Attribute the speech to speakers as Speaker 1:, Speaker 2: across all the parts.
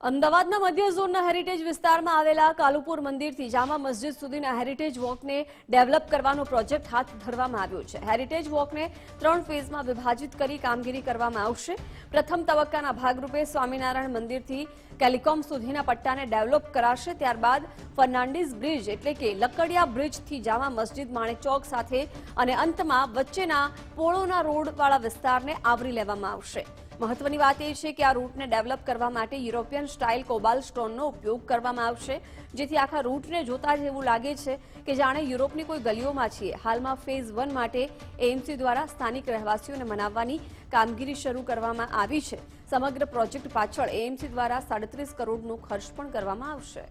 Speaker 1: અમદાવાદના મધ્ય ઝોનના હેરિટેજ વિસ્તારમાં આવેલા કાલુપુર મંદિરથી જામા મસ્જિદ સુધીના હેરિટેજ વોકને ડેવલપ કરવાનો પ્રોજેક્ટ હાથ ધરવામાં આવ્યો છે। હેરિટેજ વોકને 3 ફેઝમાં વિભાજિત કરી કામગીરી કરવામાં આવશે। પ્રથમ તબક્કાના ભાગરૂપે સ્વામિનારાયણ મંદિરથી કેલિકોમ સુધીના પટ્ટાને ડેવલપ કરાશે। ત્યારબાદ ફર્નાન્ડીઝ બ્રિજ એટલે કે લકડિયા બ્રિજથી જામા મસ્જિદ માણેક ચોક સાથે અને અંતમાં વચ્ચેના પોળોના રોડવાળા વિસ્તારને આવરી લેવામાં આવશે। મહત્વની વાત એ છે કે આ રૂટને ડેવલપ કરવા માટે યુરોપિયન સ્ટાઇલ કોબાલ સ્ટોનનો ઉપયોગ કરવામાં આવશે, જેથી આખા રૂટને જોતા જ એવું લાગે છે કે જાણે યુરોપની કોઈ ગલીઓમાં છીએ। હાલમાં ફેઝ 1 માટે એએમસી દ્વારા સ્થાનિક રહેવાસીઓને મનાવવાની કામગીરી શરૂ કરવામાં આવી છે। સમગ્ર પ્રોજેક્ટ પાછળ એએમસી દ્વારા 37 કરોડનો ખર્ચ પણ કરવામાં આવશે।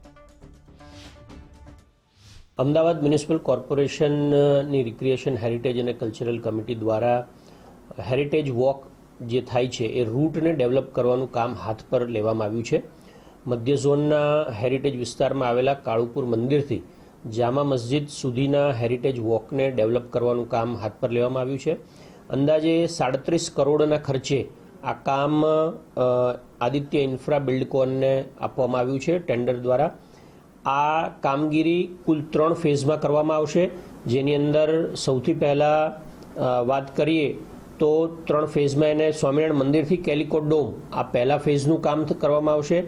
Speaker 2: અમદાવાદ મ્યુનિસિપલ કોર્પોરેશનની રિક્રિએશન હેરિટેજ અને કલ્ચરલ કમિટી દ્વારા હેરિટેજ વોક જે થાય છે એ રૂટને ડેવલપ કરવાનું કામ હાથ પર લેવામાં આવ્યું છે। મધ્ય ઝોનના હેરિટેજ વિસ્તારમાં આવેલા કાળુપુર મંદિરથી જામા મસ્જિદ સુધીના હેરિટેજ વોકને ડેવલપ કરવાનું કામ હાથ પર લેવામાં આવ્યું છે। અંદાજે 37 કરોડના ખર્ચે આ કામ આદિત્ય ઇન્ફ્રા બિલ્ડકોનને આપવામાં આવ્યું છે ટેન્ડર દ્વારા। આ કામગીરી કુલ 3 ફેઝમાં કરવામાં આવશે, જેની અંદર સૌથી પહેલાં વાત કરીએ તો 3 ફેઝમાં એને સ્વામિનારાયણ મંદિરથી કેલિકો ડોમ આ પહેલા ફેઝનું કામ કરવામાં આવશે।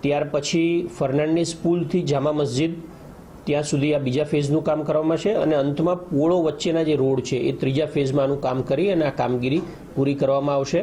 Speaker 2: ત્યાર પછી ફર્નાન્ડીઝ પુલથી જામા મસ્જિદ ત્યાં સુધી આ બીજા ફેઝનું કામ કરવામાં આવશે અને અંતમાં પોળો વચ્ચેના જે રોડ છે એ ત્રીજા ફેઝમાં આનું કામ કરી અને આ કામગીરી પૂરી કરવામાં આવશે।